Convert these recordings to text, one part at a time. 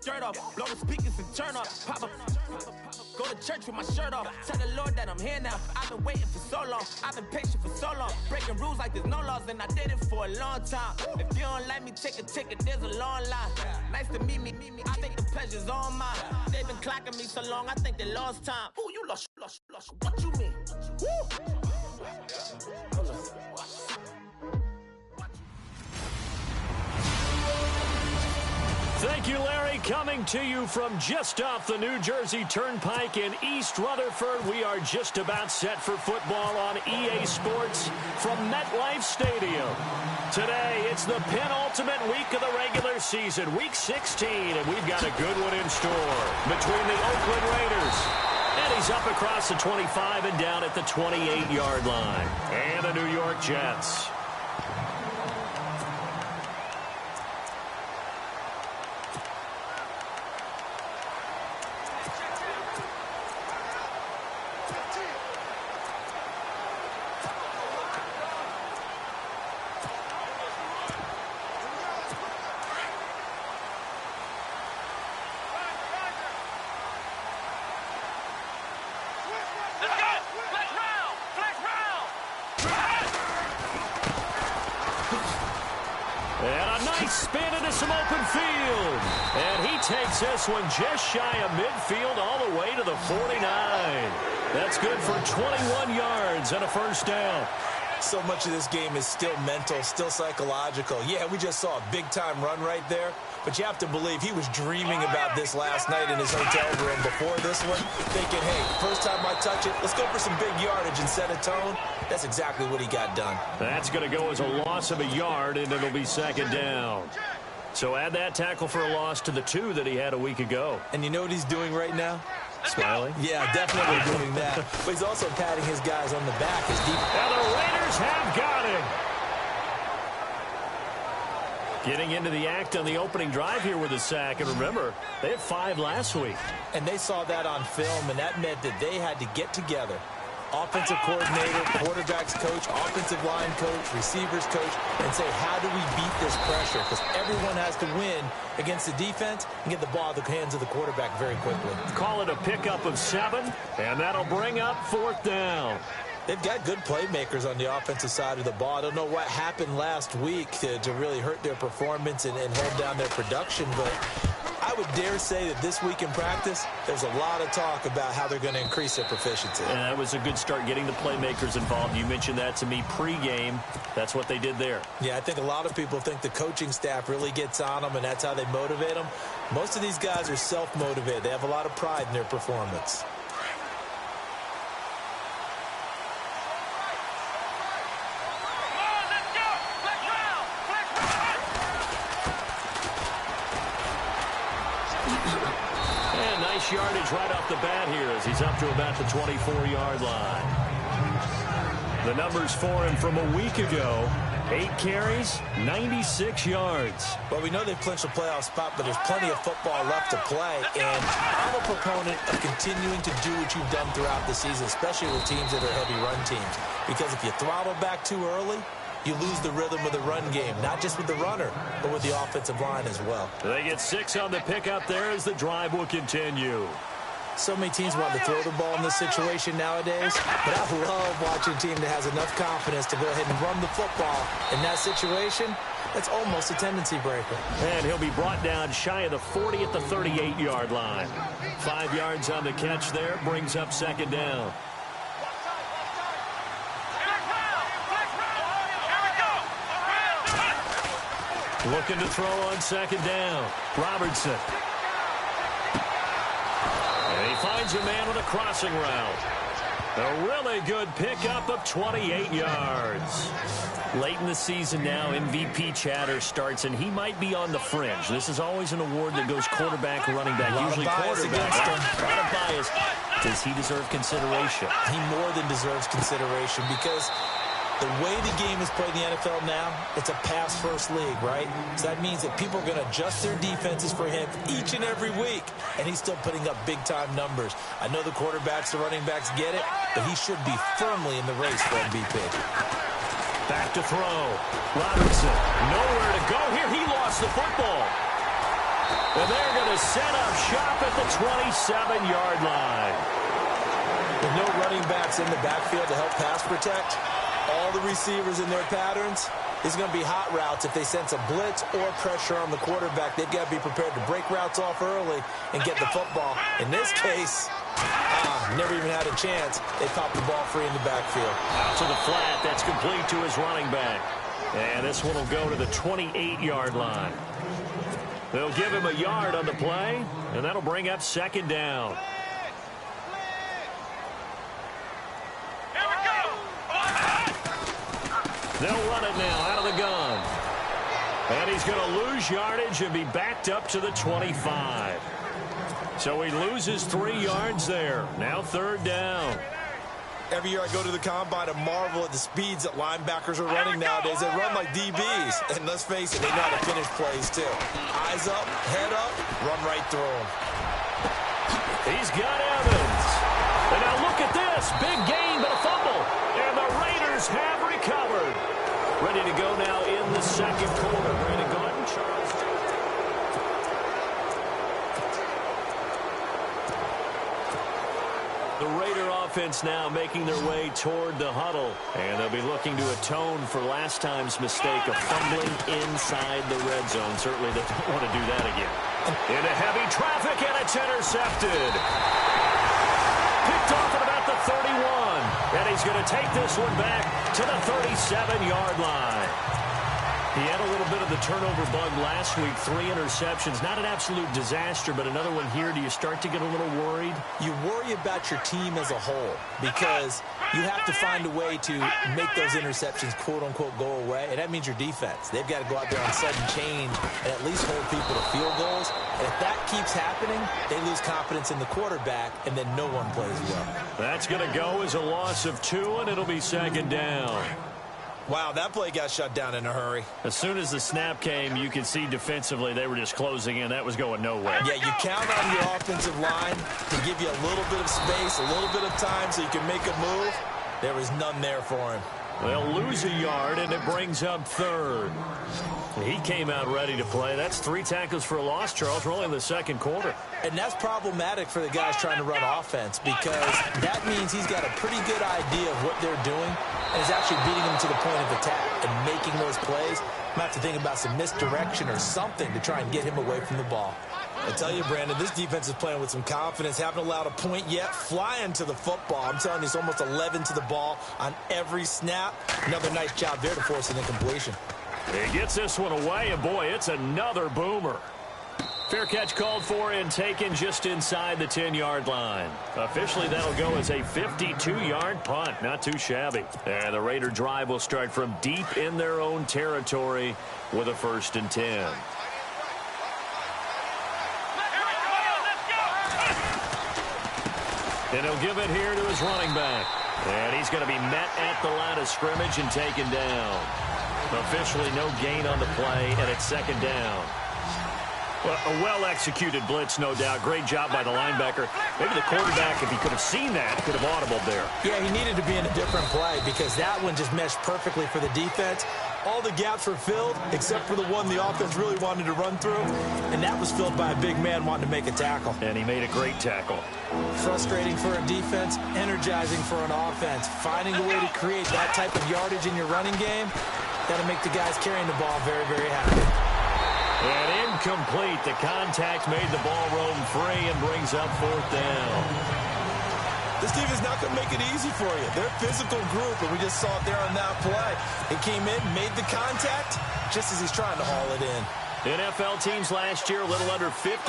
skirt off, blow the speakers and turn up, pop up. Go to church with my shirt off. Tell the Lord that I'm here now. I've been waiting for so long. I've been patient for so long. Breaking rules like there's no laws, and I did it for a long time. If you don't like me, take a ticket. There's a long line. Nice to meet me. I think the pleasure's all mine. They've been clocking me so long. I think they lost time. Ooh, you lost. What you mean? Woo! Thank you, Larry. Coming to you from just off the New Jersey Turnpike in East Rutherford. We are just about set for football on EA Sports from MetLife Stadium. Today, it's the penultimate week of the regular season, Week 16, and we've got a good one in store between the Oakland Raiders. And he's up across the 25 and down at the 28-yard line. And the New York Jets. Spin into some open field. And he takes this one just shy of midfield all the way to the 49. That's good for 21 yards and a first down. So much of this game is still mental, still psychological. Yeah, we just saw a big-time run right there. But you have to believe he was dreaming about this last night in his hotel room before this one, thinking, hey, first time I touch it, let's go for some big yardage and set a tone. That's exactly what he got done. That's going to go as a loss of a yard, and it'll be second down. So add that tackle for a loss to the 2 that he had a week ago. And you know what he's doing right now? Smiling? Yeah, definitely doing that. But he's also patting his guys on the back. As deep. And the Raiders have got him. Getting into the act on the opening drive here with a sack. And remember, they had 5 last week. And they saw that on film, and that meant that they had to get together. Offensive coordinator, quarterback's coach, offensive line coach, receivers coach, and say, how do we beat this pressure? Because everyone has to win against the defense and get the ball out of the hands of the quarterback very quickly. Call it a pickup of 7, and that'll bring up 4th down. They've got good playmakers on the offensive side of the ball. I don't know what happened last week to really hurt their performance and hold down their production, but I would dare say that this week in practice, there's a lot of talk about how they're going to increase their proficiency. And that was a good start getting the playmakers involved. You mentioned that to me pregame. That's what they did there. Yeah, I think a lot of people think the coaching staff really gets on them, and that's how they motivate them. Most of these guys are self-motivated. They have a lot of pride in their performance. Yardage right off the bat here as he's up to about the 24-yard line. The numbers for him from a week ago, 8 carries, 96 yards. Well, we know they've clinched a playoff spot, but there's plenty of football left to play. And I'm a proponent of continuing to do what you've done throughout the season, especially with teams that are heavy run teams. Because if you throttle back too early, you lose the rhythm of the run game, not just with the runner, but with the offensive line as well. They get 6 on the pickup there as the drive will continue. So many teams want to throw the ball in this situation nowadays, but I love watching a team that has enough confidence to go ahead and run the football. In that situation, that's almost a tendency breaker. And he'll be brought down shy of the 40 at the 38-yard line. 5 yards on the catch there, brings up second down. Looking to throw on second down. Robertson. And he finds a man with a crossing route. A really good pickup of 28 yards. Late in the season now, MVP chatter starts, and he might be on the fringe. This is always an award that goes quarterback, running back, usually quarterback. A lot of bias. Does he deserve consideration? He more than deserves consideration because the way the game is played in the NFL now, it's a pass-first league, right? So that means that people are going to adjust their defenses for him each and every week, and he's still putting up big-time numbers. I know the quarterbacks, the running backs get it, but he should be firmly in the race for MVP. Back to throw. Robertson, nowhere to go here. He lost the football. And they're going to set up shop at the 27-yard line. With no running backs in the backfield to help pass protect, all the receivers in their patterns, it's going to be hot routes. If they sense a blitz or pressure on the quarterback, they've got to be prepared to break routes off early and get the football. In this case, never even had a chance. They popped the ball free in the backfield. Out to the flat. That's complete to his running back. And this one will go to the 28-yard line. They'll give him a yard on the play, and that'll bring up second down. Here we go. They'll run it now out of the gun. And he's going to lose yardage and be backed up to the 25. So he loses 3 yards there. Now third down. Every year I go to the combine and marvel at the speeds that linebackers are running nowadays. They run like DBs. And let's face it, they know how to finish plays too. Eyes up, head up, run right through them. He's got Evans. And now look at this. Big gain, but a fumble. And the Raiders have recovered. Ready to go now in the second quarter. Brandon Gordon, Charles. The Raider offense now making their way toward the huddle. And they'll be looking to atone for last time's mistake of fumbling inside the red zone. Certainly they don't want to do that again. Into heavy traffic, and it's intercepted. Picked off at about the 31. And he's going to take this one back to the 37-yard line. He had a little bit of the turnover bug last week, 3 interceptions. Not an absolute disaster, but another one here. Do you start to get a little worried? You worry about your team as a whole because you have to find a way to make those interceptions, quote-unquote, go away, and that means your defense. They've got to go out there on sudden change and at least hold people to field goals. And if that keeps happening, they lose confidence in the quarterback, and then no one plays well. That's going to go as a loss of 2, and it'll be second down. Wow, that play got shut down in a hurry. As soon as the snap came, you could see defensively they were just closing in. That was going nowhere. Yeah, you count on your offensive line to give you a little bit of space, a little bit of time so you can make a move. There was none there for him. They'll lose a yard, and it brings up third. He came out ready to play. That's 3 tackles for a loss, Charles. We're only in the second quarter. And that's problematic for the guys trying to run offense because that means he's got a pretty good idea of what they're doing and is actually beating them to the point of attack and making those plays. Might have to think about some misdirection or something to try and get him away from the ball. I tell you, Brandon, this defense is playing with some confidence. Haven't allowed a point yet. Flying to the football. I'm telling you, it's almost 11 to the ball on every snap. Another nice job there to force an incompletion. He gets this one away, and boy, it's another boomer. Fair catch called for and taken just inside the 10-yard line. Officially, that'll go as a 52-yard punt. Not too shabby. And the Raider drive will start from deep in their own territory with a 1st and 10. And he'll give it here to his running back. And he's going to be met at the line of scrimmage and taken down. Officially no gain on the play, and it's second down. Well, a well-executed blitz, no doubt. Great job by the linebacker. Maybe the quarterback, if he could have seen that, could have audibled there. Yeah, he needed to be in a different play because that one just meshed perfectly for the defense. All the gaps were filled except for the one the offense really wanted to run through, and that was filled by a big man wanting to make a tackle. And he made a great tackle. Frustrating for a defense, energizing for an offense. Finding a way to create that type of yardage in your running game, that'll make the guys carrying the ball very, very happy. And incomplete. The contact made the ball roam free and brings up 4th down. This team is not going to make it easy for you. They're a physical group, and we just saw it there on that play. He came in, made the contact, just as he's trying to haul it in. NFL teams last year a little under 50%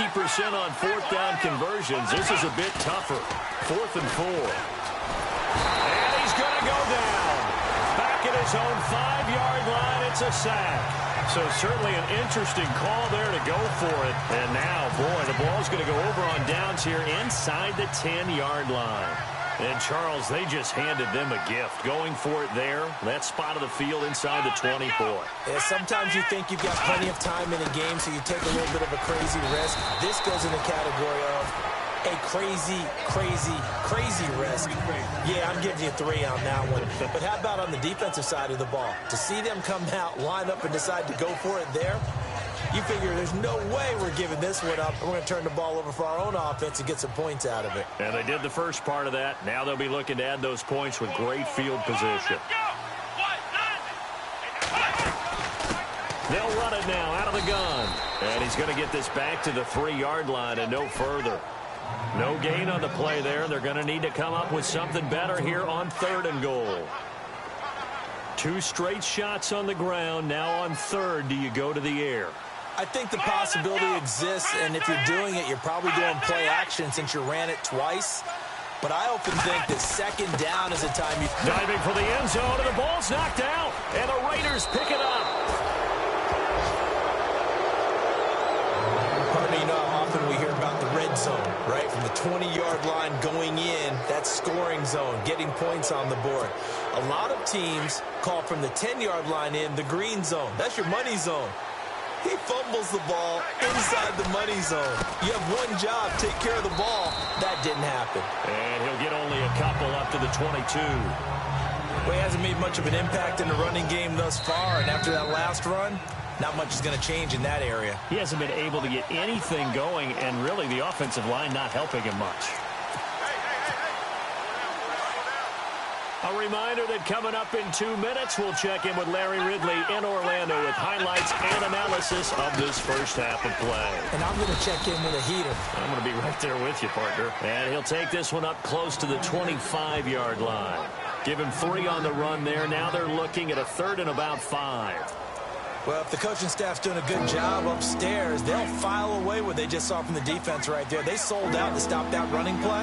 on 4th down conversions. This is a bit tougher. 4th and 4. And he's going to go down. Back at his own 5-yard line, it's a sack. So certainly an interesting call there to go for it. And now, boy, the ball's going to go over on downs here inside the 10-yard line. And, Charles, they just handed them a gift. Going for it there, that spot of the field inside the 24. Yeah, sometimes you think you've got plenty of time in a game, so you take a little bit of a crazy risk. This goes in the category of a crazy, crazy, crazy risk. Yeah, I'm giving you 3 on that one. But how about on the defensive side of the ball? To see them come out, line up, and decide to go for it there, You figure there's no way we're giving this one up. We're going to turn the ball over for our own offense and get some points out of it. And they did the first part of that. Now they'll be looking to add those points with great field position. They'll run it now out of the gun. And he's going to get this back to the 3-yard line and no further. No gain on the play there. They're going to need to come up with something better here on 3rd and goal. 2 straight shots on the ground. Now on 3rd, do you go to the air? I think the possibility exists, and if you're doing it, you're probably doing play action since you ran it twice. But I often think that 2nd down is a time you... Diving for the end zone, and the ball's knocked out. And the Raiders pick it up. Partner, you know how often we hear about the red zone, right? From the 20-yard line going in, that scoring zone, getting points on the board. A lot of teams call from the 10-yard line in the green zone. That's your money zone. He fumbles the ball inside the money zone. You have one job, take care of the ball. That didn't happen. And he'll get only a couple up to the 22. Well, he hasn't made much of an impact in the running game thus far, and after that last run, not much is going to change in that area. He hasn't been able to get anything going, and really the offensive line not helping him much. A reminder that coming up in 2 minutes, we'll check in with Larry Ridley in Orlando with highlights and analysis of this first half of play. And I'm going to check in with a heater. I'm going to be right there with you, partner. And he'll take this one up close to the 25-yard line. Give him 3 on the run there. Now they're looking at a 3rd and about 5. Well, if the coaching staff's doing a good job upstairs, they'll file away what they just saw from the defense right there. They sold out to stop that running play.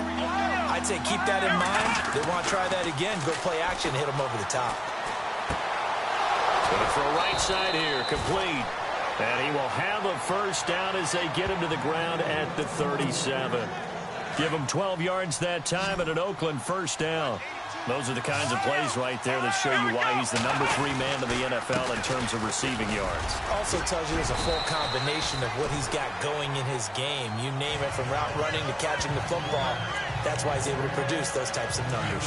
I'd say keep that in mind. They want to try that again. Go play action, hit them over the top. Going for a right side here, complete. And he will have a first down as they get him to the ground at the 37. Give him 12 yards that time and an Oakland first down. Those are the kinds of plays right there that show you why he's the number 3 man in the NFL in terms of receiving yards. Also tells you there's a full combination of what he's got going in his game. You name it, from route running to catching the football. That's why he's able to produce those types of numbers.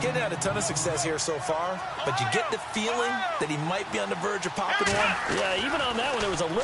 Getting out a ton of success here so far, but you get the feeling that he might be on the verge of popping one. Yeah, even on that one, there was a little